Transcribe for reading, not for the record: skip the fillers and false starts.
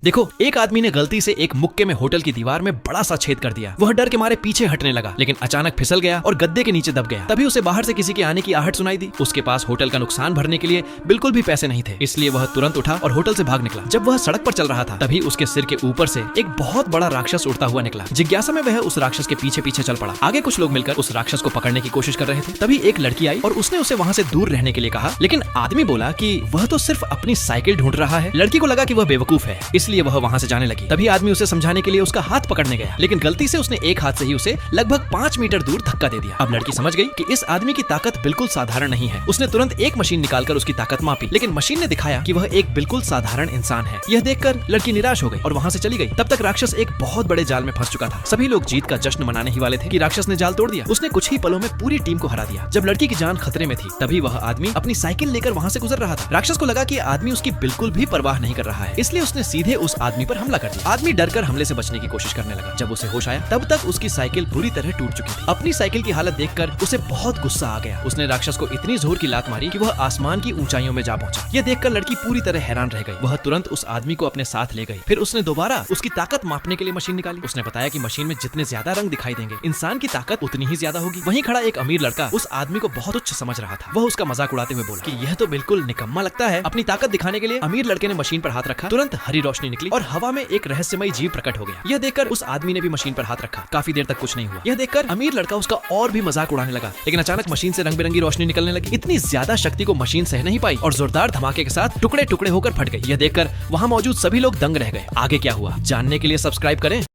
देखो, एक आदमी ने गलती से एक मुक्के में होटल की दीवार में बड़ा सा छेद कर दिया। वह डर के मारे पीछे हटने लगा, लेकिन अचानक फिसल गया और गद्दे के नीचे दब गया। तभी उसे बाहर से किसी के आने की आहट सुनाई दी। उसके पास होटल का नुकसान भरने के लिए बिल्कुल भी पैसे नहीं थे, इसलिए वह तुरंत उठा और होटल से भाग निकला। जब वह सड़क पर चल रहा था, तभी उसके सिर के ऊपर से एक बहुत बड़ा राक्षस उड़ता हुआ निकला। जिज्ञासा में वह उस राक्षस के पीछे पीछे चल पड़ा। आगे कुछ लोग मिलकर उस राक्षस को पकड़ने की कोशिश कर रहे थे। तभी एक लड़की आई और उसने उसे वहाँ से दूर रहने के लिए कहा, लेकिन आदमी बोला कि वह तो सिर्फ अपनी साइकिल ढूंढ रहा है। लड़की को लगा कि वह बेवकूफ है, इसलिए वह वहाँ से जाने लगी। तभी आदमी उसे समझाने के लिए उसका हाथ पकड़ने गया, लेकिन गलती से उसने एक हाथ से ही उसे लगभग 5 मीटर दूर धक्का दे दिया। अब लड़की समझ गई कि इस आदमी की ताकत बिल्कुल साधारण नहीं है। उसने तुरंत एक मशीन निकालकर उसकी ताकत मापी, लेकिन मशीन ने दिखाया कि वह एक बिल्कुल साधारण इंसान है। यह देखकर लड़की निराश हो गई और वहाँ से चली गई। तब तक राक्षस एक बहुत बड़े जाल में फंस चुका था। सभी लोग जीत का जश्न मनाने ही वाले थे कि राक्षस ने जाल तोड़ दिया। उसने कुछ ही पलों में पूरी टीम को हरा दिया। जब लड़की की जान खतरे में थी, तभी वह आदमी अपनी साइकिल लेकर वहाँ से गुजर रहा था। राक्षस को लगा कि आदमी उसकी बिल्कुल भी परवाह नहीं कर रहा है, इसलिए उसने सीधे उस आदमी पर हमला कर दिया। आदमी डरकर हमले से बचने की कोशिश करने लगा। जब उसे होश आया, तब तक उसकी साइकिल पूरी तरह टूट चुकी थी। अपनी साइकिल की हालत देखकर उसे बहुत गुस्सा आ गया। उसने राक्षस को इतनी जोर की लात मारी कि वह आसमान की ऊंचाइयों में जा पहुंचा। यह देखकर लड़की पूरी तरह हैरान रह गई। वह तुरंत उस आदमी को अपने साथ ले गई। फिर उसने दोबारा उसकी ताकत मापने के लिए मशीन निकाली। उसने बताया कि मशीन में जितने ज्यादा रंग दिखाई देंगे, इंसान की ताकत उतनी ही ज्यादा होगी। वहीं खड़ा एक अमीर लड़का उस आदमी को बहुत तुच्छ समझ रहा था। वह उसका मजाक उड़ाते हुए बोला कि यह तो बिल्कुल निकम्मा लगता है। अपनी ताकत दिखाने के लिए अमीर लड़के ने मशीन पर हाथ रखा। तुरंत हरी रोशनी निकली और हवा में एक रहस्यमयी जीव प्रकट हो गया। यह देखकर उस आदमी ने भी मशीन पर हाथ रखा। काफी देर तक कुछ नहीं हुआ। यह देखकर अमीर लड़का उसका और भी मजाक उड़ाने लगा, लेकिन अचानक मशीन से रंग बिरंगी रोशनी निकलने लगी। इतनी ज्यादा शक्ति को मशीन सह नहीं पाई और जोरदार धमाके के साथ टुकड़े टुकड़े होकर फट गई। यह देखकर वहाँ मौजूद सभी लोग दंग रह गए। आगे क्या हुआ जानने के लिए सब्सक्राइब करें।